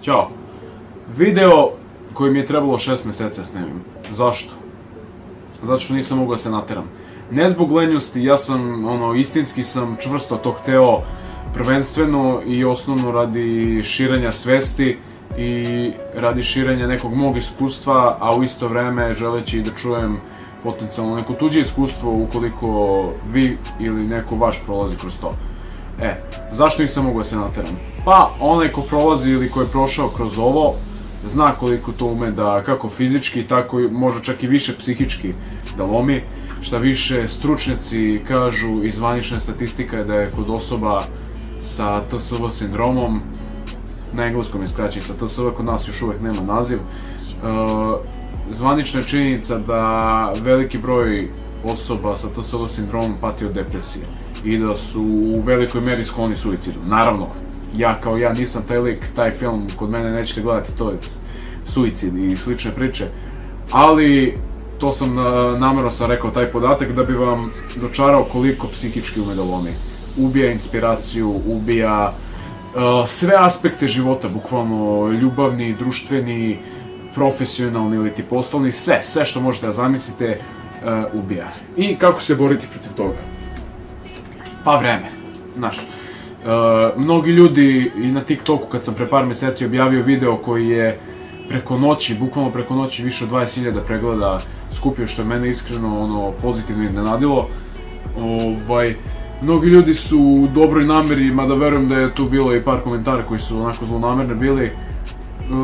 Ćao. Video koji mi je trebalo 6 meseci da snimim. Zašto? Zato što nisam mogao da se nateram. Ne zbog lenjosti, ja sam, istinski sam čvrsto to hteo, prvenstveno i osnovno radi širenja svesti i radi širenja nekog mog iskustva, a u isto vreme želeći da čujem potencijalno neko tuđe iskustvo ukoliko vi ili neko vaš prolazi kroz to. Zašto nisam mogao da se nateram? Pa, onaj ko prolazi ili ko je prošao kroz ovo, zna koliko to ume da, kako fizički, tako i možda čak i više psihički da lomi. Šta više, stručnjaci kažu i zvanična statistika je da je kod osoba sa TSV sindromom, na engleskom je skraćenica TSV, kod nas još uvek nema naziv, zvanična je činjenica da veliki broj osoba sa TSV sindromom pati od depresije i da su u velikoj meri skloni suicidu. Naravno, ja kao ja nisam taj lik, taj film kod mene nećete gledati, to je suicid i slične priče, ali to sam namerno sam rekao taj podatak da bi vam dočarao koliko psihički ume da lomi. Ubija inspiraciju, ubija sve aspekte života, bukvalno ljubavni, društveni, profesionalni ili ti poslovni, sve što možete da zamislite ubija. I kako se boriti protiv toga? Pa vreme, znaš. Mnogi ljudi i na TikToku kad sam pre par meseci objavio video koji je preko noći, bukvalno preko noći više od 20.000 pregleda skupio, što je mene iskreno pozitivno iznenadilo. Mnogi ljudi su u dobroj nameri, mada verujem da je tu bilo i par komentara koji su onako zlonamerni bili,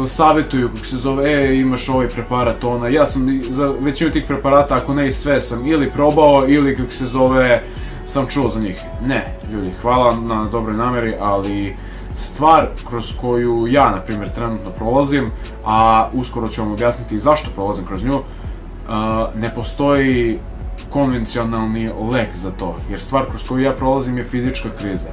savjetuju, kako se zove, imaš ovaj preparat, ja sam za većinu tih preparata, ako ne i sve, sam ili probao ili, kako se zove, sam čuo za njih. Ne, ljudi, hvala na dobroj nameri, ali stvar kroz koju ja, na primjer, trenutno prolazim, a uskoro ću vam objasniti zašto prolazim kroz nju, ne postoji konvencionalni lek za to, jer stvar kroz koju ja prolazim je fizička kriza.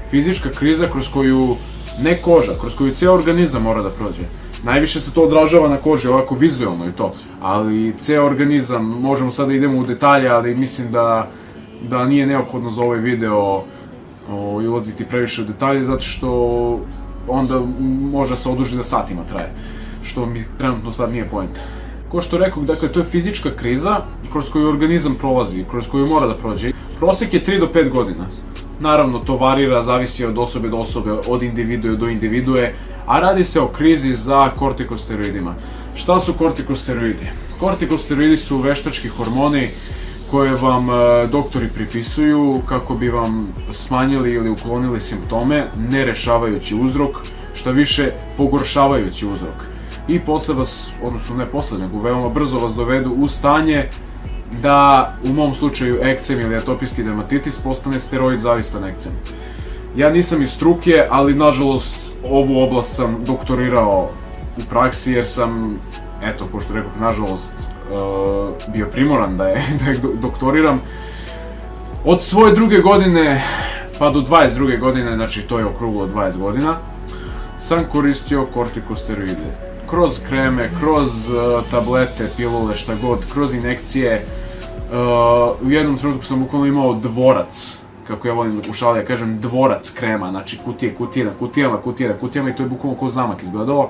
Fizička kriza kroz koju, ne koža, kroz koju ceo organizam mora da prođe. Najviše se to odražava na koži, ovako vizualno i to, ali ceo organizam, možemo sad da idemo u detalje, ali mislim da nije neophodno za ovaj video ulaziti previše u detalje, zato što onda može se oduži da satima traje, što mi trenutno sad nije poenta. Ko što rekao, dakle, to je fizička kriza kroz koju organizam prolazi, kroz koju mora da prođe. Prosek je 3 do 5 godina. Naravno, to varira, zavisi od osobe do osobe, od individue do individue, a radi se o krizi za kortikosteroidima. Šta su kortikosteroidi? Kortikosteroidi su veštački hormoni koje vam doktori pripisuju kako bi vam smanjili ili uklonili simptome, ne rešavajući uzrok, šta više pogoršavajući uzrok. I posle vas, odnosno ne posle, nego veoma brzo vas dovedu u stanje da, u mom slučaju, ekcem ili atopijski dermatitis postane steroid zavistan ekcem. Ja nisam iz struke, ali nažalost ovu oblast sam doktorirao u praksi jer sam, eto, pošto rekao, nažalost, bio primoran da je doktoriram. Od svoje 2. godine pa do 22. godine, znači to je okruglo 20 godina, sam koristio kortikosteroide. Kroz kreme, kroz tablete, pilule, šta god, kroz injekcije. U jednom trenutku sam bukvalno imao dvorac, kako ja volim u šali, ja kažem dvorac krema, znači kutije na kutijama i to je bukvalno kao zamak izgledalo.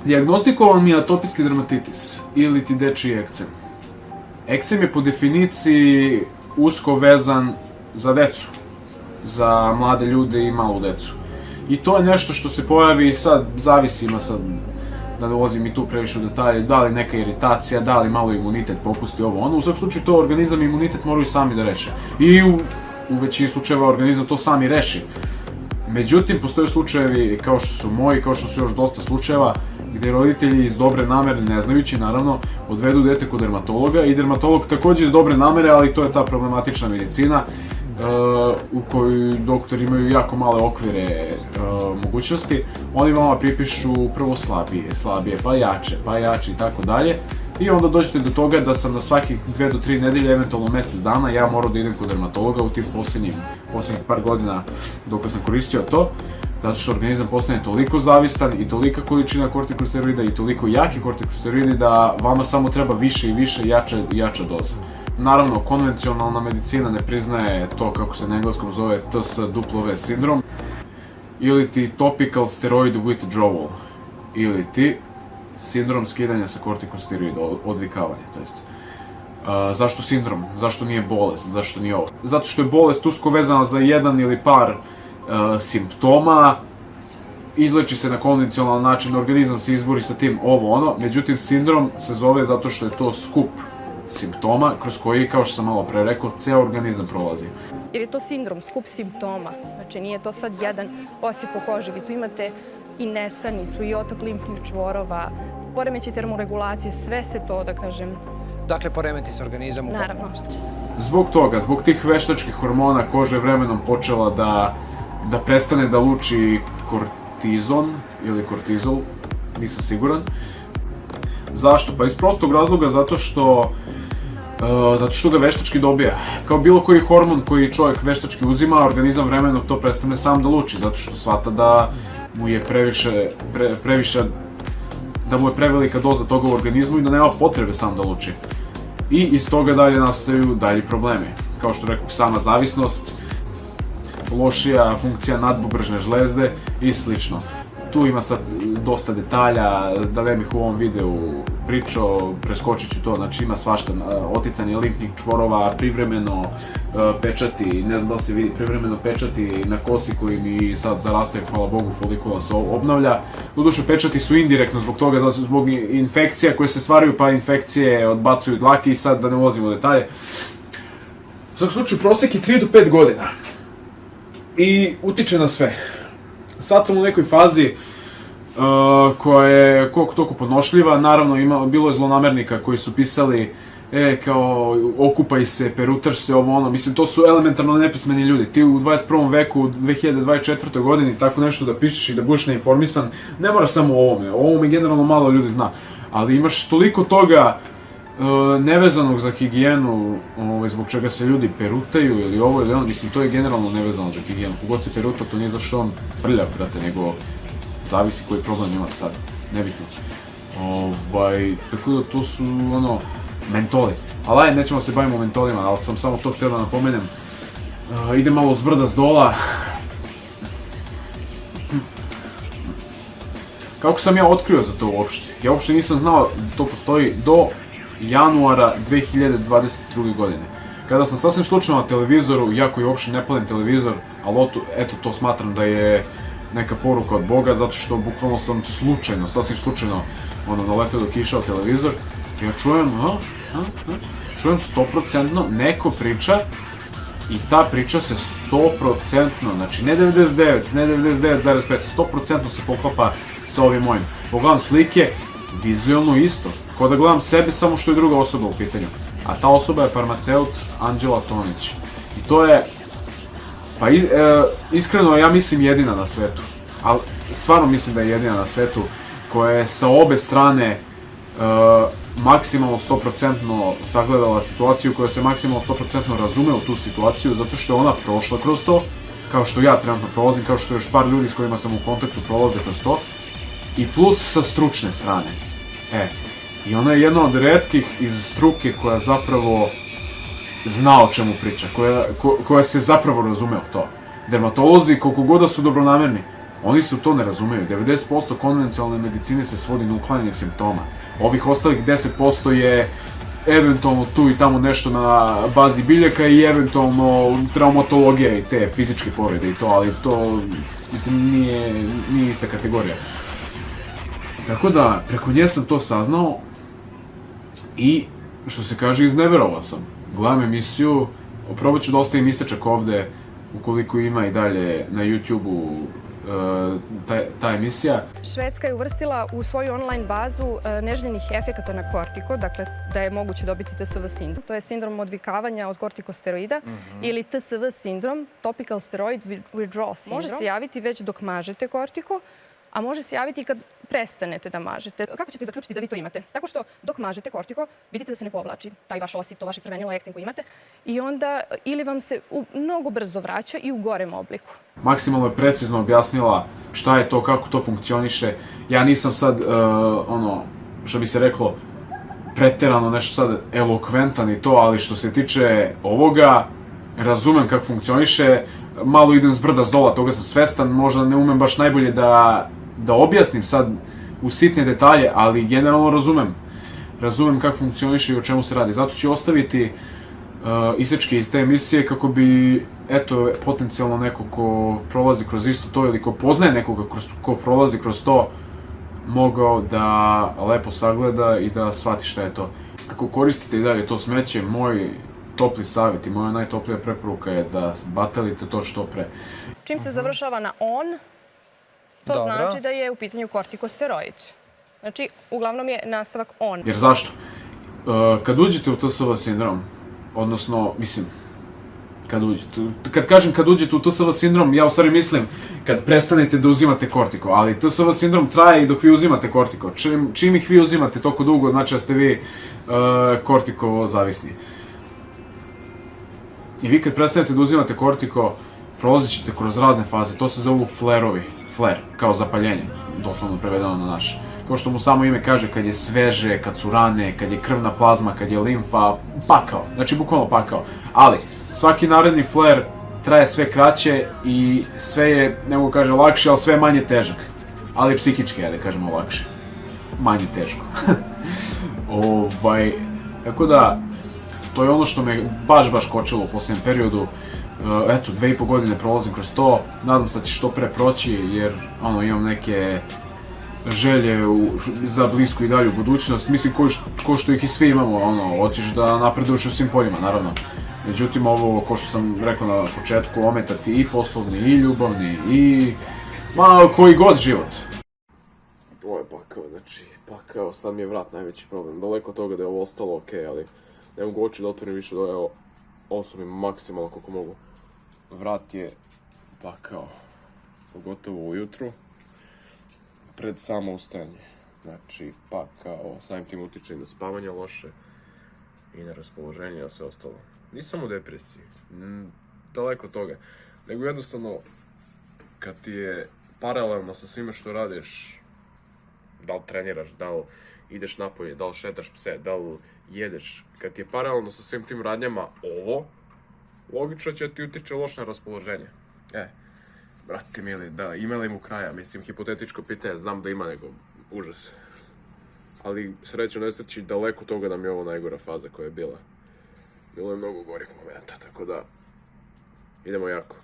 Dijagnostikovan mi je atopijski dermatitis ili ti dečiji ekcem. Ekcem je po definiciji usko vezan za decu, za mlade ljude i malu decu. I to je nešto što se pojavi, sad zavisi, ima sad, da dolazim i tu previše u detalje, da li neka iritacija, da li malo imunitet popusti ovo ono, u svakom slučaju to organizam i imunitet moraju sami da reše. I u većini slučajeva organizam to sami reši. Međutim, postoje slučajevi kao što su moji, kao što su još dosta slučajeva, gde roditelji iz dobre namere, ne znajući naravno, odvedu dete kod dermatologa i dermatolog takođe iz dobre namere, ali to je ta problematična medicina u kojoj doktori imaju jako male okvire mogućnosti. Oni vama pripišu prvo slabije, pa jače i tako dalje. I onda dođete do toga da sam na svakih 2 do 3 nedelje, eventualno mesec dana, ja morao da idem kod dermatologa u tim posljednjih par godina dok sam koristio to, zato što organizam postane toliko zavistan i tolika količina kortikosteroida i toliko jaki kortikosteroidi da vama samo treba više i više, jača doza. Naravno, konvencionalna medicina ne priznaje to, kako se na engleskom zove, TSW sindrom. ili ti topical steroid withdrawal, ili ti sindrom skidanja sa kortikosteroida, odvikavanja, to jest. Zašto sindrom? Zašto nije bolest? Zašto nije ovo? Zato što je bolest usko vezana za jedan ili par simptoma, izleči se na konvencionalan način, organizam se izbori sa tim, ovo ono, međutim sindrom se zove zato što je to skup simptoma kroz koji, kao što sam malo pre rekao, ceo organizam prolazi. Jer je to sindrom, skup simptoma, znači nije to sad jedan osip u koži, vi tu imate i nesanicu, i otok limfnih čvorova, poremećaj termoregulacije, sve se to, da kažem. Dakle, poremeti se organizam u potpunosti. Zbog toga, zbog tih veštačkih hormona, koža je vremenom počela da prestane da luči kortizon ili kortizol, nisam siguran. Zašto? Pa iz prostog razloga zato što ga veštački dobija. Kao bilo koji hormon koji čovjek veštački uzima, organizam vremenom to prestane sam da luči, zato što shvata da mu je previše, da mu je prevelika doza toga u organizmu i da nema potrebe sam da luči. I iz toga dalje nastaju dalji problemi. Kao što rekao, sama zavisnost, lošija funkcija nadbubrežne žlezde i slično. Tu ima sad dosta detalja, da ne bih u ovom videu pričao, preskočit ću to, znači ima svašta, oticanje limfnih čvorova, privremeno pečati, ne znam da li se vidi, privremeno pečati na kosi koji mi sad zarastaju, hvala Bogu, folikula se obnavlja. Doduše, pečati su indirektno zbog toga, zbog infekcija koje se stvaraju, pa infekcije odbacuju dlake i sad da ne ulazimo u detalje. U svakom slučaju, prosek je 3 do 5 godina i utiče na sve. Sad sam u nekoj fazi koja je koliko toliko podnošljiva, naravno bilo je zlonamernika koji su pisali kao okupaj se, perutaš se, ovo ono, mislim to su elementarno nepismeni ljudi, ti u 21. veku, u 2024. godini tako nešto da pišeš i da budeš neinformisan, ne mora samo o ovome generalno malo ljudi zna, ali imaš toliko toga nevezanog za higijenu, zbog čega se ljudi perutaju ili ovo ili ono, mislim to je generalno nevezano za higijenu, kogod se peruta to nije zato što on prljav, brate, nego zavisi koji problem ima sad, nebitno. Tako da to su, mentoli. Ali ajde, nećemo se bavimo mentolima, ali sam samo to htio da napomenem. Ide malo s brda s dola. Kako sam ja otkrio za to uopšte? Ja uopšte nisam znao da to postoji do januara 2022. godine. Kada sam sasvim slučajno na televizoru, ja koji uopšte ne palim televizor, ali eto to smatram da je neka poruka od Boga, zato što bukvalno sam slučajno, sasvim slučajno, naletio dok je išao televizor, ja čujem 100% neko priča i ta priča se 100%, znači ne 99, ne 99,5, 100% se poklapa sa ovim mojim. Pogledam slike, vizualno isto, kao da gledam sebe samo što je druga osoba u pitanju, a ta osoba je farmaceut Anđela Tonić. I to je, pa iskreno ja mislim jedina na svetu, ali stvarno mislim da je jedina na svetu koja je sa obe strane maksimalno 100% sagledala situaciju, koja se maksimalno 100% razume u tu situaciju, zato što je ona prošla kroz to, kao što ja trenutno prolazim, kao što još par ljudi s kojima sam u kontaktu prolaze kroz to, i plus sa stručne strane. I ona je jedna od retkih iz struke koja zapravo zna o čemu priča, koja se zapravo razume u to. Dermatolozi, koliko god da su dobronamerni, oni se u to ne razumeju. 90% konvencionalne medicine se svodi na uklanjanje simptoma. Ovih ostalih 10% je eventualno tu i tamo nešto na bazi biljaka i eventualno traumatologija i te fizičke povrede i to, ali to, mislim, nije ista kategorija. Tako da, preko nje sam to saznao i, što se kaže, izneverovao sam. Gledam emisiju, probat ću da ostavim isečak ovde, ukoliko ima i dalje na YouTube-u ta emisija. Švedska je uvrstila u svoju online bazu neželjenih efekata na kortiko, dakle da je moguće dobiti TSV sindrom. To je sindrom odvikavanja od kortikosteroida ili TSV sindrom, topical steroid withdrawal sindrom. Može se javiti već dok mažete kortiko, a može se javiti i kad prestanete da mažete. Kako ćete zaključiti da vi to imate? Tako što dok mažete kortiko, vidite da se ne povlači taj vaš osip, to vaše crvenilo, ekcem koji imate, i onda ili vam se mnogo brzo vraća i u gorem obliku. Maksimalno je precizno objasnila šta je to, kako to funkcioniše. Ja nisam sad, što bi se reklo, preterano nešto sad elokventan i to, ali što se tiče ovoga, razumem kako funkcioniše. malo idem s brda s dola, toga sam svestan, možda ne umem baš najbolje da objasnim sad u sitne detalje, ali generalno razumem kako funkcioniše i o čemu se radi. Zato ću ostaviti isečke iz te emisije kako bi, eto, potencijalno neko ko prolazi kroz isto to ili ko poznaje nekoga ko prolazi kroz to, mogao da lepo sagleda i da shvati šta je to. Ako koristite i dalje to smeće, moj topli savjet i moja najtoplija preporuka je da batalite to što pre. Čim se završava na on, to Dobro. znači da je u pitanju kortikosteroid. Znači, uglavnom je nastavak on. Jer zašto? Kad uđete u TSV sindrom, odnosno, mislim, kad uđete u TSV sindrom, ja u stvari mislim kad prestanete da uzimate kortiko, ali TSV sindrom traje i dok vi uzimate kortiko. Čim ih vi uzimate toliko dugo, znači da ste vi kortiko zavisni. I vi kad prestanete da uzimate kortiko, prolazit ćete kroz razne faze, to se zovu flareovi, flare, kao zapaljenje, doslovno prevedeno na naše. Kao što mu samo ime kaže, kad je sveže, kad su rane, kad je krvna plazma, kad je limfa, pakao, znači bukvalno pakao. Ali, svaki naredni flare traje sve kraće i sve je, ne mogu kaže lakše, ali sve je manje težak. Ali psihički je, da kažemo, lakše. Manje teško. Tako da, to je ono što me baš kočilo u posljednjem periodu. Eto, 2,5 godine prolazim kroz to, nadam se da će što pre proći, jer imam neke želje za blisku i dalju budućnost. Mislim, ko što ih i svi imamo, hoćeš da napreduješ u svim poljima, naravno. Međutim, ovo, ko što sam rekao na početku, ometati i poslovni, i ljubavni, i koji god život. Ovo je pakao, sad mi je vrat najveći problem. Daleko od toga da je ovo ostalo okej, ali ne mogu oči da otvorim više, ovo su mi maksimalno koliko mogu. Vrat je pakao, pogotovo ujutru, pred samo ustajanje. Znači, pakao, samim tim utiče i na spavanje loše, i na raspoloženje, a sve ostalo. Nisam u depresiji, daleko od toga, nego jednostavno, kad ti je paralelno sa svime što radiš, da li treniraš, da li ideš napolje, da li šetaš pse, da li jedeš, kad ti je paralelno sa svim tim radnjama ovo, logično će ti utiče loše na raspoloženje. Brate mili, da, ima li mu kraja, mislim, hipotetičko pitanje, znam da ima, nego užas. Ali sreću nesreći, daleko toga nam je ovo najgora faza koja je bila. Bilo je mnogo gorih momenta, tako da idemo jako.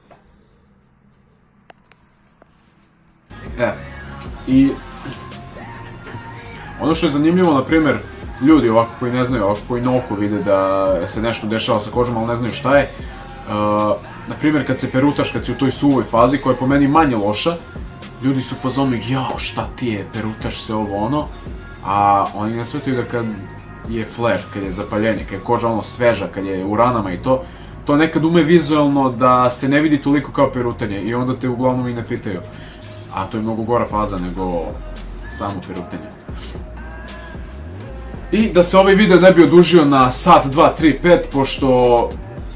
I ono što je zanimljivo, na primjer, ljudi ovako koji ne znaju, ovako koji na oko vide da se nešto dešava sa kožom, ali ne znaju šta je. Na primjer, kad se perutaš, kad si u toj suvoj fazi, koja je po meni manje loša, ljudi su u fazonu, jao, šta ti je, perutaš se ovo ono, a oni ne shvataju da kad je flare, kad je zapaljenje, kad je koža sveža, kad je u ranama i to nekad ume vizualno da se ne vidi toliko kao perutanje i onda te uglavnom i ne pitaju. A to je mnogo gora faza nego samo perutanje. I da se ovaj video ne bi odužio na sat, 2, 3, 5, pošto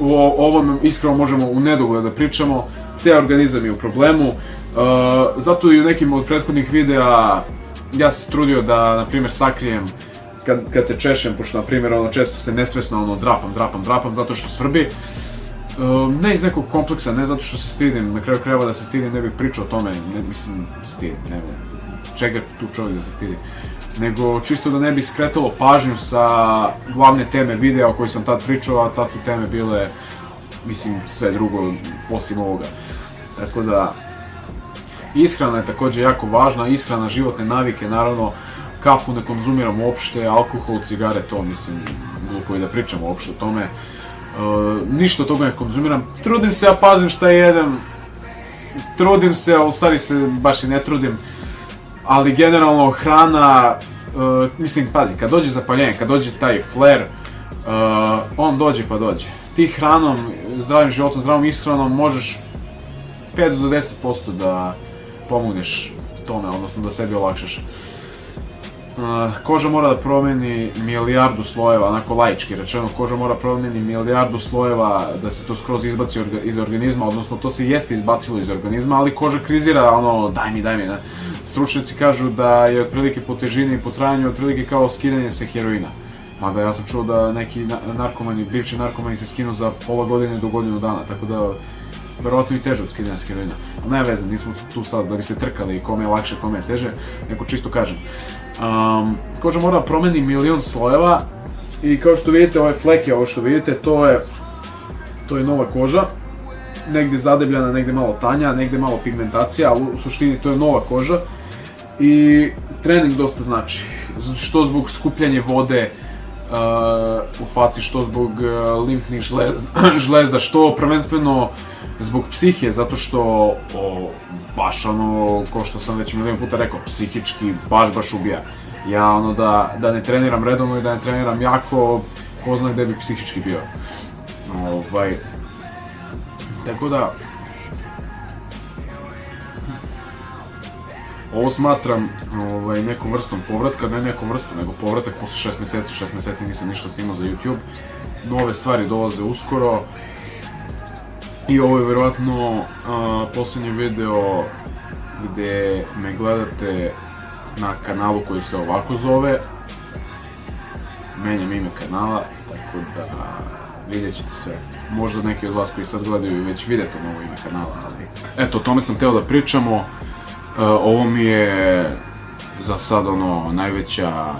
o ovom iskreno možemo u nedogled da pričamo, cijel organizam je u problemu, zato i u nekim od prethodnih videa ja sam se trudio da, na primjer, sakrijem kad se češem, pošto, na primjer, često se nesvesno drapam, zato što svrbi. Ne iz nekog kompleksa, ne zato što se stidim, na kraju krajeva da se stidim ne bih pričao o tome, mislim, stidim, ne znam, čega tu čovjek da se stidi. Nego čisto da ne bi skretalo pažnju sa glavne teme videa o kojoj sam tad pričao, a tad su teme bile, mislim, sve drugo osim ovoga. Tako da, ishrana je također jako važna, ishrana, životne navike, naravno, kafu ne konzumiram uopšte, alkohol, cigare, to mislim, glupo i da pričam uopšte o tome. Ništa od toga ne konzumiram, trudim se, ja pazim šta jedem, trudim se, a u stvari se baš i ne trudim, ali generalno hrana, mislim, pazi, kad dođe zapaljenje, kad dođe taj flare, on dođe pa dođe. Ti hranom, zdravim životom, zdravom ishranom možeš 5 do 10% da pomogneš tome, odnosno da sebi olakšaš. Koža mora da promeni milijardu slojeva, onako laički rečeno, koža mora promeni milijardu slojeva da se to skroz izbaci iz organizma, odnosno to se jeste izbacilo iz organizma, ali koža krizira, daj mi, ne. Stručnjaci kažu da je otprilike po težini i po trajanju otprilike kao skidanje se heroina. Mada ja sam čuo da neki narkomani, bivši narkomani se skinu za pola godine do godinu dana, tako da verovatno i teže od skidanja steroida. Ali ne veze, nismo tu sad da bi se trkali i kome je lakše, kome je teže, neko čisto kažem. Koža mora da promeni milion slojeva i kao što vidite, ove fleke, ovo što vidite, to je nova koža. Negdje zadebljana, negdje malo tanja, negdje malo pigmentacija, ali u suštini to je nova koža. I trening dosta znači, što zbog skupljanja vode u faci, što zbog limfnih žlezda, što prvenstveno zbog psihe, zato što baš ono, ko što sam već milion puta rekao, psihički baš ubija. Ja ono da ne treniram redovno i da ne treniram jako, ko zna gde bi psihički bio. Tako da, ovo smatram nekom vrstom povratka, ne nekom vrstom, nego povratak posle 6 meseci nisam ništa snimao za YouTube. Nove stvari dolaze uskoro i ovo je verovatno posljednji video gde me gledate na kanalu koji se ovako zove. Menjam ime kanala, tako da vidjet ćete sve. Možda neki od vas koji sad gledaju već videte novo ime kanala, ali eto, o tome sam teo da pričamo. Ovo mi je za sad ono najveća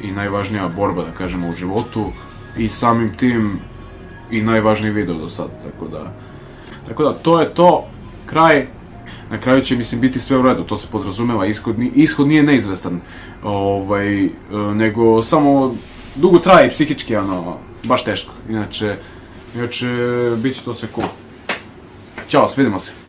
i najvažnija borba, da kažemo, u životu i samim tim i najvažniji video do sad, tako da to je to, kraj. Na kraju će, mislim, biti sve u redu, to se podrazumeva, ishod nije neizvestan, nego samo dugo traje i psihički, ono, baš teško, inače bit će to sve cool. Ćao, vidimo se.